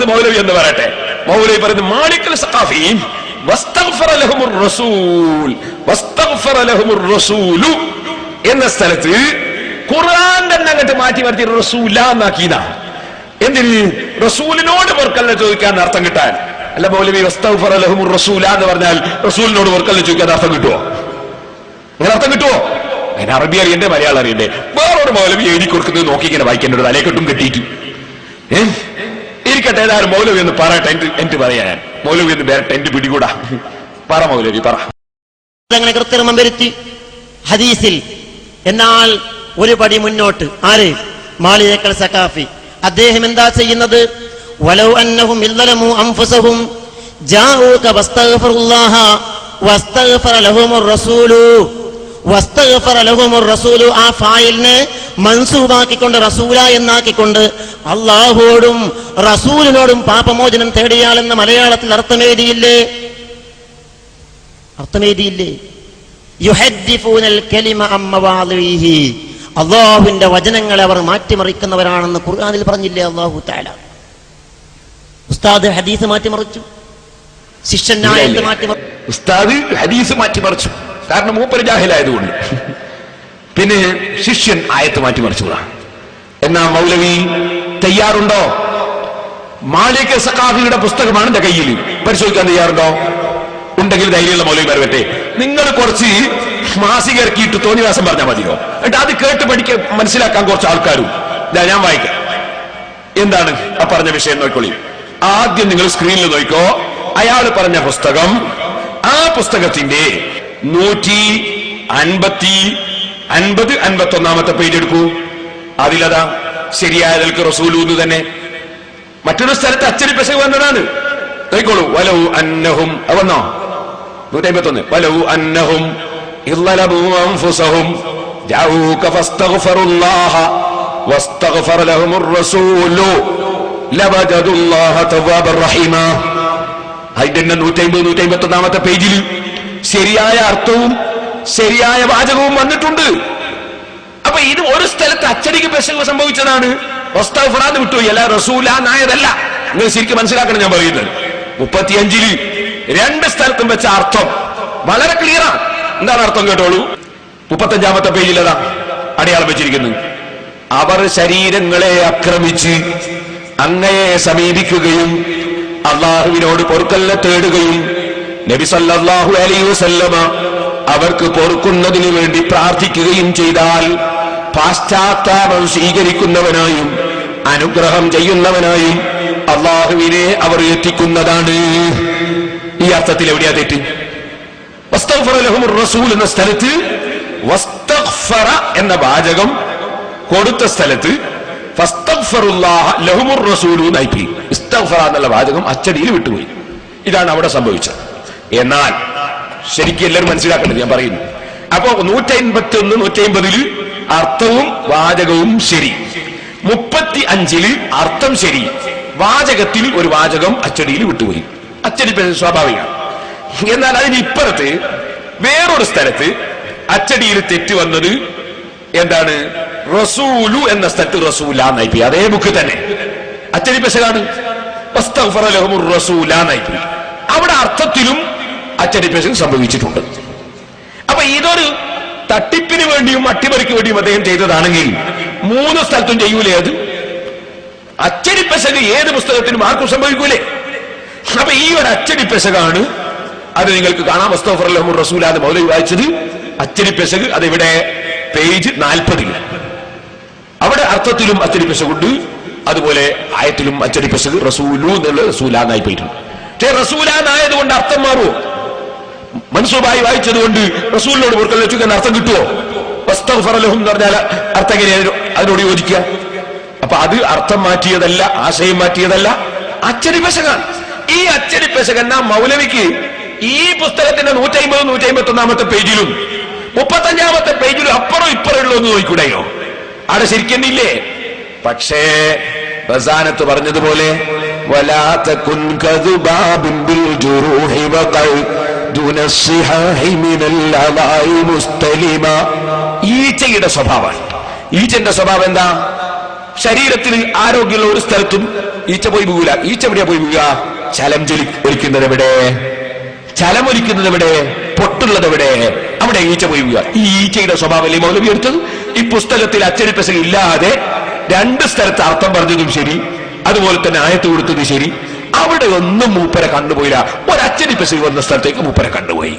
അത് മൗലവി എന്ന് പറയട്ടെ. മൗലവി പറയുന്നത് മാലിക്കുൽ സഖാഫി വസ്തഗ്ഫറ ലഹുമുർ റസൂൽ, വസ്തഗ്ഫറ ലഹുമുർ റസൂലു എന്ന സ്ഥലത്ത് ഖുർആൻ തന്നെ അങ്ങോട്ട് മാറ്റി മറിച്ച് റസൂല എന്നാക്കിയതാ. എന്തിന്? റസൂലിനോട് പൊറുക്കലിനെ ചോദിക്കാൻ അർത്ഥം കിട്ടാൻ. അല്ല മൗലവി വസ്തഗ്ഫറ ലഹുമുർ റസൂല എന്ന് പറഞ്ഞാൽ റസൂലിനോട് പൊറുക്കലിനെ ചോദിക്കാൻ അർത്ഥം കിട്ടുമോ? അങ്ങനെ അർത്ഥം കിട്ടുമോ? അതിന് അറബി അറിയണ്ടേ, മലയാളം അറിയണ്ടേ? വേറൊരു മൗലവി എഴുതി കൊടുക്കുന്നത് നോക്കി ഇങ്ങനെ വായിക്കേണ്ടത് തലേക്കെട്ടും കെട്ടിയിട്ട് ഇരിക്കട്ടെ. ഏതായാലും മൗലവി എന്ന് പറയട്ടെ, എനിക്ക് പറയാൻ മൗലവി എന്ന് വരട്ടെ, എന്റെ പിടികൂടാ. പറ മൗലവി പറ. അങ്ങനെ കൃത്രിമം വരുത്തി ഹദീസിൽ. എന്നാൽ ഒരു പടി മുന്നോട്ട് ആര്? മാലിക്കുൽ സഖാഫി. അദ്ദേഹം എന്താ ചെയ്യുന്നത്? വലൗ അന്നഹും ഇല്ലലമു അൻഫുസഹും ജാഊക വസ്തഗ്ഫിറുല്ലാഹ വസ്തഗ്ഫറ ലഹുമുർ റസൂലു. വസ്തഗ്ഫറ ലഹുമുർ റസൂലു ആ ഫായിലിനെ മൻസൂബാക്കിക്കൊണ്ട് റസൂല എന്നാക്കിക്കൊണ്ട് അല്ലാഹുവോടും റസൂലിനോടും പാപമോചനം തേടിയാലെന്ന് മലയാളത്തിൽ അർത്ഥമെഴുതിയില്ലേ? യുഹദ്ദിഫൂനൽ കലിമ അൻ മവാദിഇഹി. അല്ലാഹുവിന്റെ വചനങ്ങളെ അവർ മാറ്റിമറിക്കുന്നവരാണെന്ന് ഖുർആനിൽ പറഞ്ഞില്ലേ അല്ലാഹു തആല? ഉസ്താദ് ഹദീസ് മാറ്റിമറിച്ചു, ശിഷ്യൻ ആയത്ത് മാറ്റിമറിച്ചു. ഉസ്താദ് ഹദീസ് മാറ്റിമറിച്ചു, കാരണം മൂപ്പര് ജാഹിലായതുകൊണ്ട്. പിന്നെ ശിഷ്യൻ ആയത്ത് മാറ്റിമറിച്ചുകൂടാ. എന്നാ മൗലവി തയ്യാറുണ്ടോ? മാലിക്കുൽ സഖാഫിയുടെ പുസ്തകമാണ് എന്റെ കയ്യിൽ, പരിശോധിക്കാൻ തയ്യാറുണ്ടോ? ഉണ്ടെങ്കിൽ ധൈര്യമുള്ള മൗലവി വരട്ടെ. നിങ്ങൾ കുറച്ച് മാസിക ഇറക്കിയിട്ട് തോന്നിവാസം പറഞ്ഞാൽ മതിയോ? എന്നിട്ട് അത് കേട്ട് പഠിക്കാൻ മനസ്സിലാക്കാൻ കുറച്ച് ആൾക്കാരും. ഞാൻ വായിക്കാം. എന്താണ് ആ പറഞ്ഞ വിഷയം നോക്കിക്കോളി. ആദ്യം നിങ്ങൾ സ്ക്രീനിൽ നോക്കിക്കോ. അയാൾ പറഞ്ഞ പുസ്തകം, ആ പുസ്തകത്തിന്റെ 151 പേജ് എടുക്കൂ. അതിലതാ ശരിയായതൽക്ക് റസൂലൂന്ന് തന്നെ. മറ്റൊരു സ്ഥലത്ത് അച്ചടി പെശക് വന്നതാണ്. നോക്കിക്കോളൂ. വലൗ അന്നഹും വന്നോ 151. വലൗ അന്നഹും ഇളലബു അൻഫുസഹും ജാഊക ഫസ്തഗ്ഫിറുല്ലാഹ വസ്തഗ്ഫറ ലഹുമുർ റസൂലു ലവജദുല്ലാഹ തവ്വാബർ റഹീമ. അതിന്റെ 151 പേജിൽ ശരിയായ അർത്ഥവും ശരിയായ വാചകവും വന്നിട്ടുണ്ട്. അപ്പൊ ഇത് ഒരു സ്ഥലത്ത് അച്ചടിക്ക് പെശക് സംഭവിച്ചതാണ്. വസ്തഗ്ഫിറാന്ന് വിട്ടുപോയി, അല്ല റസൂല നായതല്ല. നിങ്ങൾ ശരിക്കും മനസ്സിലാക്കണം ഞാൻ പറയുന്നത്. 35 രണ്ട് സ്ഥലത്തും വെച്ച അർത്ഥം വളരെ ക്ലിയറാണ്. എന്താണ് അർത്ഥം കേട്ടോളൂ. 35 പേജിൽ അതാ അടയാളം വെച്ചിരിക്കുന്നത്. അവർ ശരീരങ്ങളെ ആക്രമിച്ച് അങ്ങയെ സമീപിക്കുകയും അള്ളാഹുവിനോട് പൊറുക്കലിനെ തേടുകയും നബി സല്ലല്ലാഹു അലൈഹി വസല്ലമ അവർക്ക് പൊറുക്കുന്നതിനു വേണ്ടി പ്രാർത്ഥിക്കുകയും ചെയ്താൽ പാശ്ചാത്താപം സ്വീകരിക്കുന്നവനായും അനുഗ്രഹം ചെയ്യുന്നവനായും അള്ളാഹുവിനെ അവർ എത്തിക്കുന്നതാണ്. ഈ അർത്ഥത്തിൽ എവിടെയാ തെറ്റ്? വസ്തഗ്ഫറ ലഹുമുർ റസൂൽ എന്ന സ്ഥലത്ത് വസ്തഗ്ഫറ എന്ന വാചകം കൊടുത്ത സ്ഥലത്ത് ഫസ്തഗ്ഫിറുല്ലാഹ ലഹുമുർ റസൂലു എന്നായി. ഇസ്തഗ്ഫറ എന്നുള്ള വാചകം അച്ചടിയിൽ വിട്ടുപോയി. ഇതാണ് അവിടെ സംഭവിച്ചത്. എന്നാൽ ശരിക്കും എല്ലാവരും മനസ്സിലാക്കേണ്ടത് ഞാൻ പറയുന്നു. അപ്പോ 151, 150 അർത്ഥവും വാചകവും ശരി. 35 അർത്ഥം ശരി, വാചകത്തിൽ ഒരു വാചകം അച്ചടിയിൽ വിട്ടുപോയി. അച്ചടി സ്വാഭാവികമാണ്. എന്നാൽ അതിന് ഇപ്പുറത്ത് വേറൊരു സ്ഥലത്ത് അച്ചടിയിൽ തെറ്റ് വന്നത് എന്താണ്? റസൂലു എന്ന സ്ഥലത്ത് റസൂല എന്നായി. അതേ ബുക്ക് തന്നെ അച്ചടി പെശകാണ്. വസ്തഗ്ഫറ ലഹുമുർ റസൂല എന്നായി. അവിടെ അർത്ഥത്തിലും അച്ചടി പെശക് സംഭവിച്ചിട്ടുണ്ട്. അപ്പൊ ഇതൊരു തട്ടിപ്പിന് വേണ്ടിയും അട്ടിമറിക്ക് വേണ്ടിയും അദ്ദേഹം ചെയ്തതാണെങ്കിൽ 3 സ്ഥലത്തും ചെയ്യൂലേ? അത് അച്ചടി പെശക് ഏത് പുസ്തകത്തിനും ആർക്കും സംഭവിക്കൂലേ? അപ്പൊ ഈ ഒരു അച്ചടി പെശകാണ്. അത് നിങ്ങൾക്ക് കാണാം. വസ്തഗ്ഫറ ലഹുമുർ റസൂല എന്ന് മൗലവി വായിച്ചത് അച്ചടി പെശക്. അതെവിടെ? പേജ് 40. അവിടെ അർത്ഥത്തിലും അച്ചടി പെശകുണ്ട്, അതുപോലെ ആയത്തിലും അച്ചടി പെശക്. റസൂലു എന്നുള്ള റസൂലാന്നായി പോയിട്ടുണ്ട്. പക്ഷേ റസൂലാന്നായത് കൊണ്ട് അർത്ഥം മാറുമോ? മൻസൂബായി വായിച്ചത് കൊണ്ട് റസൂലിനോട് പൊറുക്കലിനെ ചോദിക്കാൻ അർത്ഥം കിട്ടുമോ? വസ്തഗ്ഫറ ലഹും എന്ന് പറഞ്ഞാൽ അർത്ഥം എങ്ങനെയാണ് അതിനോട് യോജിക്കുക? അപ്പൊ അത് അർത്ഥം മാറ്റിയതല്ല, ആശയം മാറ്റിയതല്ല, അച്ചടി പെശകാണ്. ഈ അച്ചടി പെശകെന്ന മൗലവിക്ക് ഈ പുസ്തകത്തിന്റെ 150, 151 പേജിലും 35 പേജിലും അപ്പുറം ഇപ്പുറം ഉള്ളൂ നോക്കിക്കൂടെയോ? അവിടെ ശരിക്കുന്നില്ലേ? പക്ഷേ റസാനത്ത് പറഞ്ഞതുപോലെ ഈച്ചയുടെ സ്വഭാവമാണ്. ഈച്ചന്റെ സ്വഭാവം എന്താ? ശരീരത്തിന് ആരോഗ്യമുള്ള ഒരു സ്ഥലത്തും ഈച്ച പോയി വീഴൂല. ഈച്ച എവിടെയാ പോയി വീഴുക? ചലം ഒലിക്കുന്നത് എവിടെ? ചലം ഒലിക്കുന്നത് എവിടെ? പൊട്ടുള്ളത് എവിടെ? അവിടെ ഈച്ച പോയി വീഴുക. ഈ ഈച്ചയുടെ സ്വഭാവമല്ലേ മൗലവി എടുത്തത്? ഈ പുസ്തകത്തിൽ അച്ചടി പെസക ഇല്ലാതെ 2 സ്ഥലത്ത് അർത്ഥം പറഞ്ഞതും ശരി, അതുപോലെ തന്നെ ആയത്ത് കൊടുത്തത് ശരി. അവിടെ ഒന്നും മൂപ്പരെ കണ്ടുപോയില്ല. ഒരച്ചടി പെസക വന്ന സ്ഥലത്തേക്ക് മൂപ്പരെ കണ്ടുപോയി.